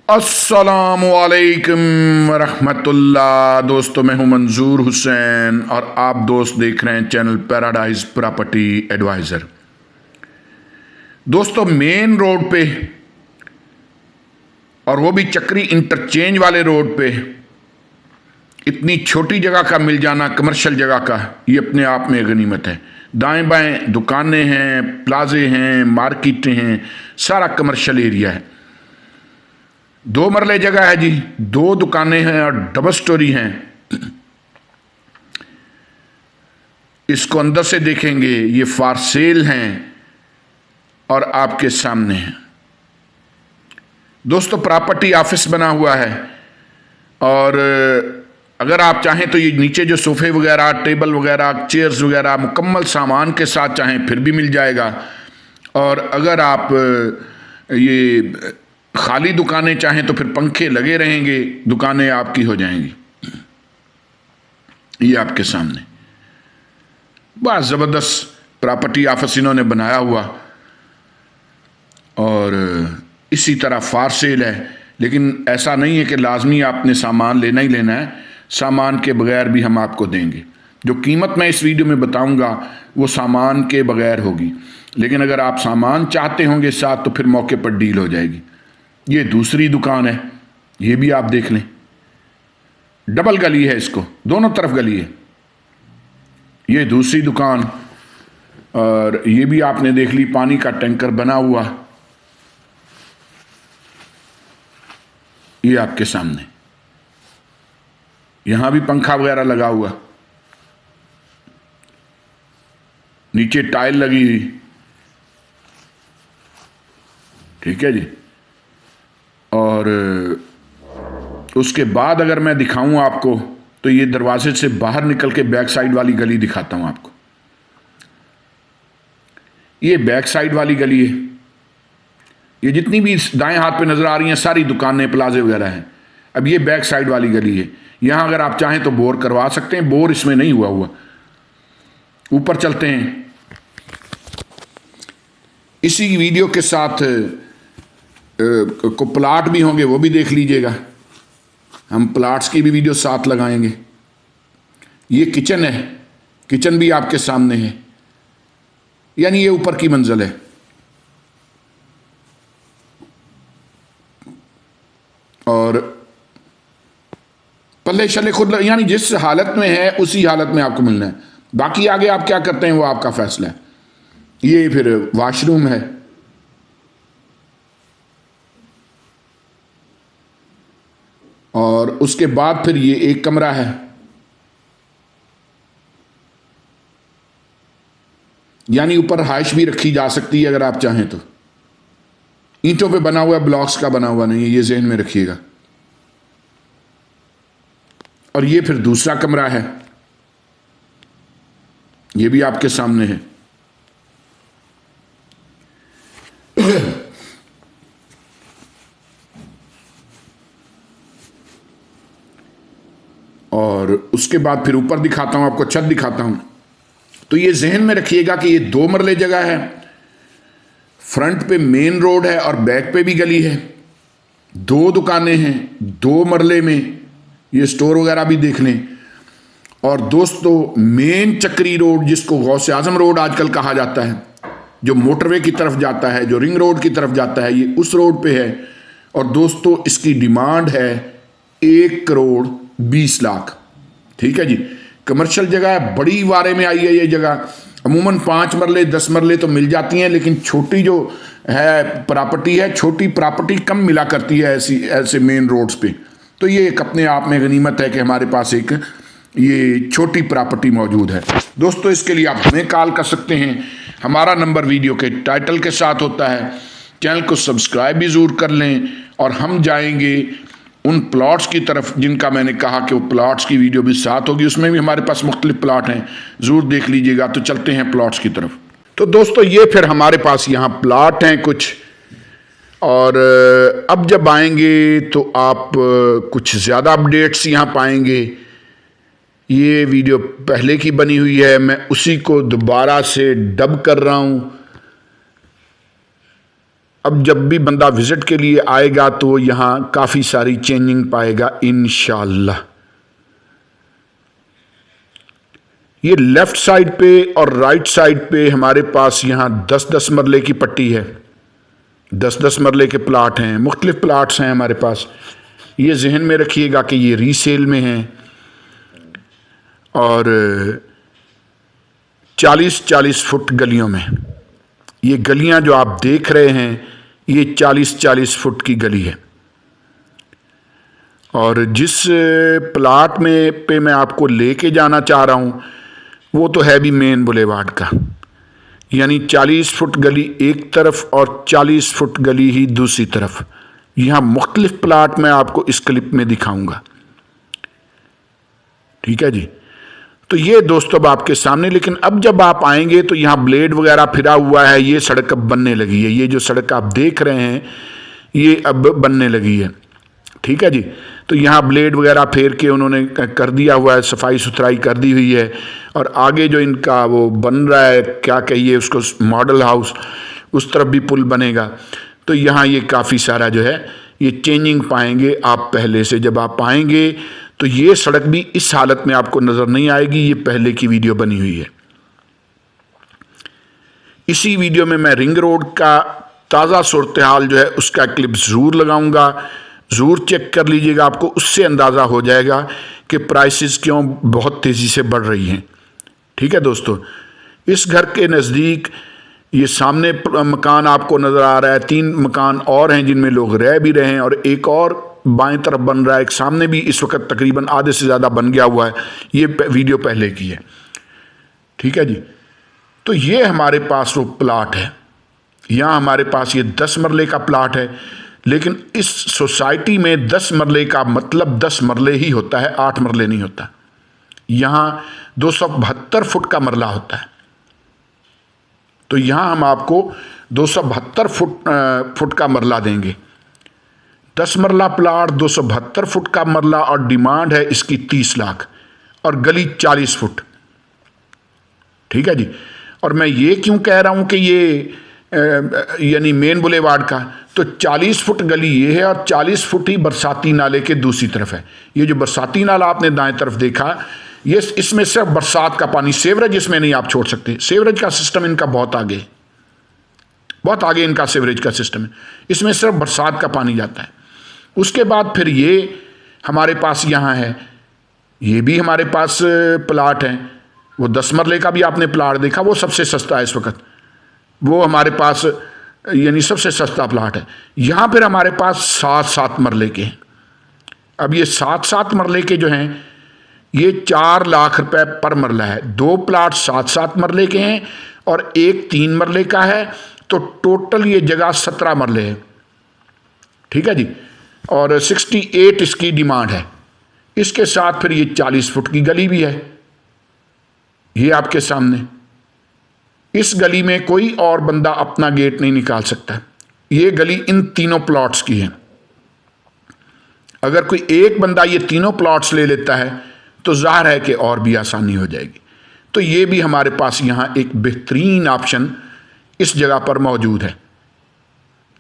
अस्सलामुअलैकुम वरहमतुल्लाह। दोस्तों, मैं हूं मंजूर हुसैन और आप दोस्त देख रहे हैं चैनल पैराडाइज प्रॉपर्टी एडवाइज़र। दोस्तों, मेन रोड पे और वो भी चक्री इंटरचेंज वाले रोड पे इतनी छोटी जगह का मिल जाना, कमर्शियल जगह का, ये अपने आप में गनीमत है। दाएं बाएं दुकानें हैं, प्लाजे हैं, मार्केटें हैं, सारा कमर्शियल एरिया है। 2 मरले जगह है जी, 2 दुकानें हैं और डबल स्टोरी हैं। इसको अंदर से देखेंगे, ये फॉर सेल हैं और आपके सामने हैं। दोस्तों, प्रॉपर्टी ऑफिस बना हुआ है और अगर आप चाहें तो ये नीचे जो सोफे वगैरह, टेबल वगैरह, चेयर्स वगैरह मुकम्मल सामान के साथ चाहें फिर भी मिल जाएगा। और अगर आप ये खाली दुकानें चाहें तो फिर पंखे लगे रहेंगे, दुकानें आपकी हो जाएंगी। ये आपके सामने बहुत ज़बरदस्त प्रॉपर्टी ऑफिस इन्होंने बनाया हुआ और इसी तरह फॉर सेल है। लेकिन ऐसा नहीं है कि लाजमी आपने सामान लेना ही लेना है, सामान के बगैर भी हम आपको देंगे। जो कीमत मैं इस वीडियो में बताऊंगा वो सामान के बगैर होगी, लेकिन अगर आप सामान चाहते होंगे साथ तो फिर मौके पर डील हो जाएगी। ये दूसरी दुकान है, ये भी आप देख लें, डबल गली है, इसको दोनों तरफ गली है। ये दूसरी दुकान और ये भी आपने देख ली, पानी का टैंकर बना हुआ, ये आपके सामने। यहां भी पंखा वगैरह लगा हुआ, नीचे टाइल लगी हुई, ठीक है जी। और उसके बाद अगर मैं दिखाऊं आपको तो ये दरवाजे से बाहर निकल के बैक साइड वाली गली दिखाता हूं आपको। ये बैक साइड वाली गली है। ये जितनी भी दाएं हाथ पे नजर आ रही हैं सारी दुकानें, प्लाजे वगैरह हैं। अब ये बैक साइड वाली गली है। यहां अगर आप चाहें तो बोर करवा सकते हैं, बोर इसमें नहीं हुआ। ऊपर चलते हैं, इसी वीडियो के साथ को प्लाट भी होंगे, वो भी देख लीजिएगा। हम प्लाट्स की भी वीडियो साथ लगाएंगे। ये किचन है, किचन भी आपके सामने है, यानी ये ऊपर की मंजिल है। और पल्ले शल्ले खुद, यानी जिस हालत में है उसी हालत में आपको मिलना है। बाकी आगे आप क्या करते हैं वो आपका फैसला है। ये फिर वॉशरूम है, और उसके बाद फिर ये एक कमरा है। यानी ऊपर हाइश भी रखी जा सकती है अगर आप चाहें तो। ईंटों पे बना हुआ, ब्लॉक्स का बना हुआ नहीं है, ये ज़हन में रखिएगा। और ये फिर दूसरा कमरा है, ये भी आपके सामने है। और उसके बाद फिर ऊपर दिखाता हूं आपको, छत दिखाता हूं। तो ये जहन में रखिएगा कि ये 2 मरले जगह है, फ्रंट पे मेन रोड है और बैक पे भी गली है। 2 दुकानें हैं, 2 मरले में, ये स्टोर वगैरह भी देख लें। और दोस्तों, मेन चक्री रोड, जिसको गौसे आजम रोड आजकल कहा जाता है, जो मोटरवे की तरफ जाता है, जो रिंग रोड की तरफ जाता है, ये उस रोड पे है। और दोस्तों, इसकी डिमांड है 1 करोड़ 20 लाख। ठीक है जी, कमर्शियल जगह है, बड़ी वारे में आई है ये जगह। अमूमन 5 मरले 10 मरले तो मिल जाती हैं, लेकिन छोटी जो है प्रॉपर्टी है, छोटी प्रॉपर्टी कम मिला करती है ऐसे मेन रोड्स पे। तो ये एक अपने आप में गनीमत है कि हमारे पास एक ये छोटी प्रॉपर्टी मौजूद है। दोस्तों, इसके लिए आप हमें कॉल कर सकते हैं। हमारा नंबर वीडियो के टाइटल के साथ होता है। चैनल को सब्सक्राइब भी ज़रूर कर लें। और हम जाएंगे उन प्लॉट्स की तरफ जिनका मैंने कहा कि वो प्लॉट्स की वीडियो भी साथ होगी, उसमें भी हमारे पास मुख्तलिफ प्लॉट हैं, ज़रूर देख लीजिएगा। तो चलते हैं प्लॉट्स की तरफ। तो दोस्तों, ये फिर हमारे पास यहाँ प्लॉट हैं कुछ, और अब जब आएंगे तो आप कुछ ज़्यादा अपडेट्स यहाँ पाएंगे। ये वीडियो पहले की बनी हुई है, मैं उसी को दोबारा से डब कर रहा हूँ। अब जब भी बंदा विजिट के लिए आएगा तो यहाँ काफ़ी सारी चेंजिंग पाएगा इंशाल्लाह। ये लेफ्ट साइड पे और राइट साइड पे हमारे पास यहाँ 10-10 मरले की पट्टी है, 10-10 मरले के प्लाट हैं, मुख्तलिफ प्लाट्स हैं हमारे पास। ये जहन में रखिएगा कि ये रीसेल में हैं और 40-40 फुट गलियों में। ये गलियां जो आप देख रहे हैं ये 40-40 फुट की गली है। और जिस प्लाट में पे मैं आपको लेके जाना चाह रहा हूँ वो तो है भी मेन बुलेवार्ड का, यानी 40 फुट गली एक तरफ और 40 फुट गली ही दूसरी तरफ। यहाँ मुख्तलिफ प्लाट मैं आपको इस क्लिप में दिखाऊंगा, ठीक है जी। तो ये दोस्तों अब आपके सामने, लेकिन अब जब आप आएंगे तो यहाँ ब्लेड वगैरह फिरा हुआ है, ये सड़क अब बनने लगी है। ये जो सड़क आप देख रहे हैं ये अब बनने लगी है, ठीक है जी। तो यहाँ ब्लेड वगैरह फेर के उन्होंने कर दिया हुआ है, सफाई सुथराई कर दी हुई है। और आगे जो इनका वो बन रहा है, क्या कहिए उसको, मॉडल हाउस, उस तरफ भी पुल बनेगा। तो यहाँ ये काफ़ी सारा जो है ये चेंजिंग पाएंगे आप पहले से। जब आप आएंगे तो ये सड़क भी इस हालत में आपको नज़र नहीं आएगी, ये पहले की वीडियो बनी हुई है। इसी वीडियो में मैं रिंग रोड का ताज़ा सूरत हाल जो है उसका क्लिप ज़रूर लगाऊंगा, ज़रूर चेक कर लीजिएगा, आपको उससे अंदाज़ा हो जाएगा कि प्राइसेस क्यों बहुत तेज़ी से बढ़ रही हैं, ठीक है दोस्तों। इस घर के नज़दीक ये सामने मकान आपको नज़र आ रहा है, 3 मकान और हैं जिनमें लोग रह भी रहे हैं और एक और बाएं तरफ बन रहा है। एक सामने भी इस वक्त तकरीबन आधे से ज़्यादा बन गया हुआ है, ये वीडियो पहले की है, ठीक है जी। तो ये हमारे पास वो प्लाट है, यहाँ हमारे पास ये 10 मरले का प्लाट है। लेकिन इस सोसाइटी में 10 मरले का मतलब 10 मरले ही होता है, 8 मरले नहीं होता। यहाँ 272 फुट का मरला होता है। तो यहाँ हम आपको 272 फुट का मरला देंगे। 10 मरला प्लाट, 272 फुट का मरला और डिमांड है इसकी 30 लाख और गली 40 फुट, ठीक है जी। और मैं ये क्यों कह रहा हूँ कि ये यानी मेन बुलेवार्ड का, तो 40 फुट गली ये है और 40 फुट ही बरसाती नाले के दूसरी तरफ है। ये जो बरसाती नाला आपने दाएं तरफ देखा, ये इसमें सिर्फ बरसात का पानी, सेवरेज इसमें नहीं आप छोड़ सकते। सेवरेज का सिस्टम इनका बहुत आगे, बहुत आगे इनका सेवरेज का सिस्टम है। इसमें सिर्फ बरसात का पानी जाता है। उसके बाद फिर ये हमारे पास यहाँ है, ये भी हमारे पास प्लाट है। वो 10 मरले का भी आपने प्लाट देखा, वो सबसे सस्ता है इस वक्त, वो हमारे पास यानी सबसे सस्ता प्लाट है। यहाँ फिर हमारे पास 7-7 मरले के हैं। अब ये 7-7 मरले के जो हैं ये 4 लाख रुपए पर मरला है। 2 प्लाट 7-7 मरले के हैं और एक 3 मरले का है, तो टोटल ये जगह 17 मरले है, ठीक है जी। और 68 इसकी डिमांड है। इसके साथ फिर ये 40 फुट की गली भी है, ये आपके सामने। इस गली में कोई और बंदा अपना गेट नहीं निकाल सकता। ये गली इन तीनों प्लॉट्स की है। अगर कोई एक बंदा ये तीनों प्लॉट्स ले लेता है तो जाहिर है कि और भी आसानी हो जाएगी। तो ये भी हमारे पास यहाँ एक बेहतरीन ऑप्शन इस जगह पर मौजूद है,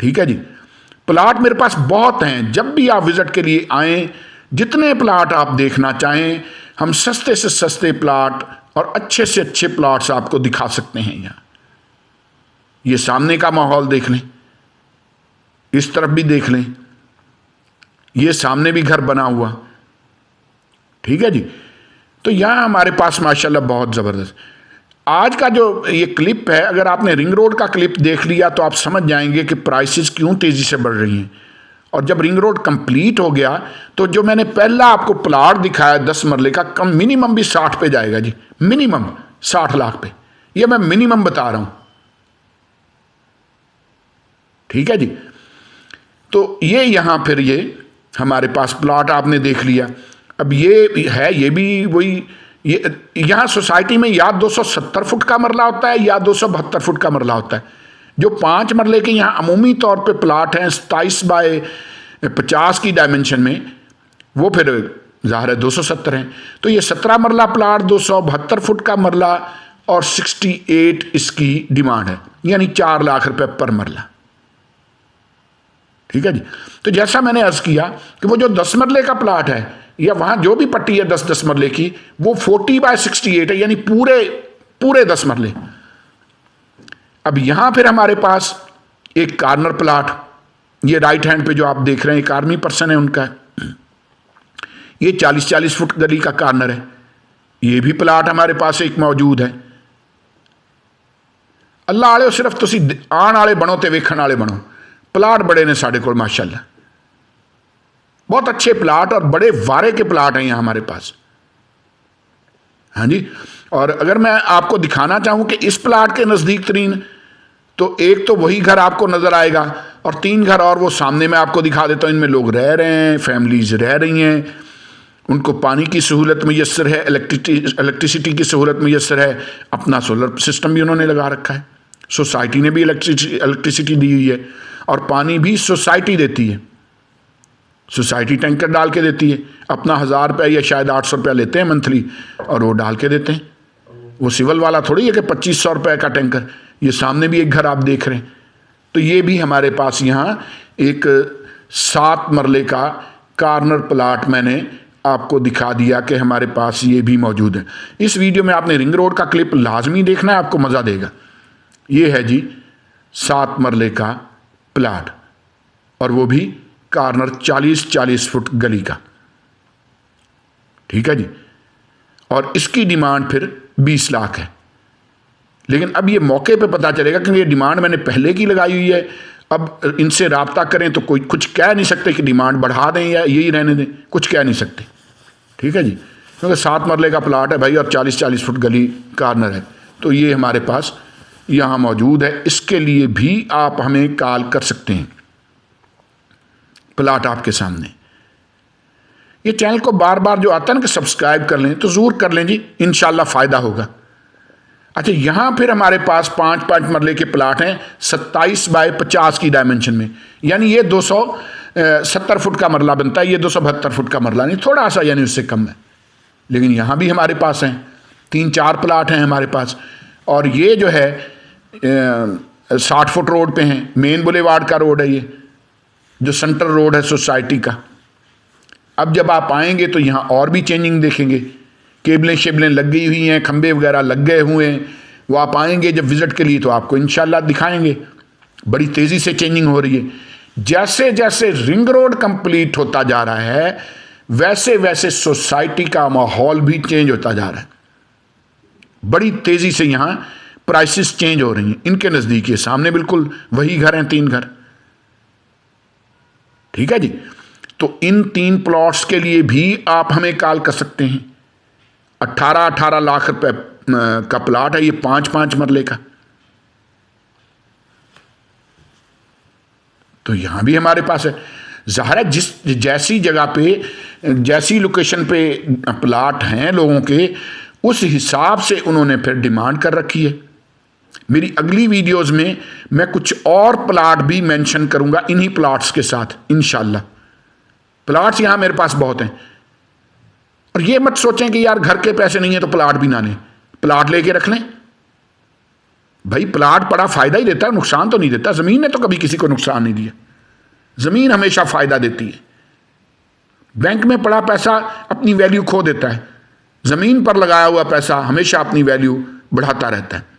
ठीक है जी। प्लाट मेरे पास बहुत हैं, जब भी आप विजिट के लिए आएँ, जितने प्लाट आप देखना चाहें, हम सस्ते से सस्ते प्लाट और अच्छे से अच्छे प्लाट्स आपको दिखा सकते हैं। यहाँ ये सामने का माहौल देख लें, इस तरफ भी देख लें, ये सामने भी घर बना हुआ, ठीक है जी। तो यहाँ हमारे पास माशाल्लाह बहुत ज़बरदस्त। आज का जो ये क्लिप है, अगर आपने रिंग रोड का क्लिप देख लिया तो आप समझ जाएंगे कि प्राइसेस क्यों तेज़ी से बढ़ रही हैं। और जब रिंग रोड कंप्लीट हो गया तो जो मैंने पहला आपको प्लाट दिखाया 10 मरले का, कम मिनिमम भी 60 पे जाएगा जी, मिनिमम 60 लाख पे। ये मैं मिनिमम बता रहा हूं, ठीक है जी। तो ये यहां फिर ये हमारे पास प्लाट आपने देख लिया। अब ये है, ये भी वही, ये यहां सोसाइटी में या 270 फुट का मरला होता है या 272 फुट का मरला होता है। जो 5 मरले के यहाँ अमूमी तौर पे प्लाट हैं 27 बाय 50 की डायमेंशन में, वो फिर ज़ाहिर है 270 हैं। तो ये 17 मरला प्लाट, 272 फुट का मरला और 68 इसकी डिमांड है, यानी 4 लाख रुपए पर मरला। ठीक है जी। तो जैसा मैंने अर्ज किया कि वो जो 10 मरले का प्लाट है या वहां जो भी पट्टी है 10-10 मरले की, वो 40/68 है, यानी पूरे 10 मरले। अब यहां फिर हमारे पास एक कार्नर प्लाट, ये राइट हैंड पे जो आप देख रहे हैं, एक आर्मी पर्सन है उनका, ये 40-40 फुट गली का कार्नर है। ये भी प्लाट हमारे पास एक मौजूद है। अल्लाह आले सिर्फ तुसी आने वाले बनो ते वेखण वाले बनो। प्लाट बड़े ने साढ़े को माशाल्लाह, बहुत अच्छे प्लाट और बड़े वारे के प्लाट हैं यहां हमारे पास। हाँ जी। और अगर मैं आपको दिखाना चाहूं कि इस प्लाट के नजदीक तरीन, तो एक तो वही घर आपको नजर आएगा और 3 घर और वो सामने मैं आपको दिखा देता हूं। इनमें लोग रह रहे हैं, फैमिलीज रह रही हैं, उनको पानी की सहूलत मैसर है, इलेक्ट्रिसिटी की सहूलत मैसर है, अपना सोलर सिस्टम भी उन्होंने लगा रखा है, सोसाइटी ने भी इलेक्ट्रिसिटी दी हुई है और पानी भी सोसाइटी देती है। सोसाइटी टैंकर डाल के देती है, अपना 1000 रुपये या शायद 800 रुपया लेते हैं मंथली और वो डाल के देते हैं। वो सिविल वाला थोड़ी है कि 2500 रुपये का टैंकर। ये सामने भी एक घर आप देख रहे हैं। तो ये भी हमारे पास यहाँ एक 7 मरले का कार्नर प्लाट मैंने आपको दिखा दिया कि हमारे पास ये भी मौजूद है। इस वीडियो में आपने रिंग रोड का क्लिप लाजमी देखना है, आपको मज़ा देगा। ये है जी 7 मरले का प्लाट और वो भी कार्नर 40-40 फुट गली का। ठीक है जी। और इसकी डिमांड फिर 20 लाख है। लेकिन अब ये मौके पे पता चलेगा क्योंकि ये डिमांड मैंने पहले की लगाई हुई है। अब इनसे राब्ता करें तो कोई कुछ कह नहीं सकते कि डिमांड बढ़ा दें या यही रहने दें, कुछ कह नहीं सकते। ठीक है जी। क्योंकि 7 मरले का प्लाट है भाई और 40-40 फुट गली कार्नर है, तो ये हमारे पास यहाँ मौजूद है। इसके लिए भी आप हमें कॉल कर सकते हैं। प्लाट आपके सामने। ये चैनल को बार बार जो आता है ना कि सब्सक्राइब कर लें, तो ज़रूर कर लें जी, इंशाल्लाह फ़ायदा होगा। अच्छा, यहाँ फिर हमारे पास 5-5 मरले के प्लाट हैं 27/50 की डायमेंशन में, यानी ये 270 फुट का मरला बनता है, ये 272 फुट का मरला नहीं, थोड़ा सा यानी उससे कम है। लेकिन यहाँ भी हमारे पास हैं 3-4 प्लाट हैं हमारे पास। और ये जो है 60 फुट रोड पे हैं, मेन बुलेवार्ड का रोड है ये, जो सेंट्रल रोड है सोसाइटी का। अब जब आप आएंगे तो यहाँ और भी चेंजिंग देखेंगे, केबलें शेबलें लग गई हुई हैं, खंबे वगैरह लग गए हुए हैं। वो आप आएंगे जब विज़िट के लिए तो आपको इंशाल्लाह दिखाएंगे। बड़ी तेज़ी से चेंजिंग हो रही है। जैसे जैसे रिंग रोड कंप्लीट होता जा रहा है वैसे वैसे सोसाइटी का माहौल भी चेंज होता जा रहा है। बड़ी तेज़ी से यहाँ प्राइसेस चेंज हो रही हैं। इनके नज़दीक ये सामने बिल्कुल वही घर हैं, 3 घर। ठीक है जी। तो इन 3 प्लॉट्स के लिए भी आप हमें कॉल कर सकते हैं। 18-18 लाख रुपए का प्लाट है ये, 5-5 मरले का। तो यहां भी हमारे पास है। ज़ाहिर है जिस जैसी जगह पे, जैसी लोकेशन पे प्लाट हैं लोगों के, उस हिसाब से उन्होंने फिर डिमांड कर रखी है। मेरी अगली वीडियोस में मैं कुछ और प्लाट भी मेंशन करूंगा इन्हीं प्लाट्स के साथ इंशाल्लाह। प्लाट्स यहां मेरे पास बहुत हैं। और ये मत सोचें कि यार घर के पैसे नहीं है तो प्लाट भी ना लें। प्लाट लेके रख लें भाई। प्लाट बड़ा फायदा ही देता है, नुकसान तो नहीं देता। जमीन ने तो कभी किसी को नुकसान नहीं दिया। जमीन हमेशा फायदा देती है। बैंक में पड़ा पैसा अपनी वैल्यू खो देता है, जमीन पर लगाया हुआ पैसा हमेशा अपनी वैल्यू बढ़ाता रहता है।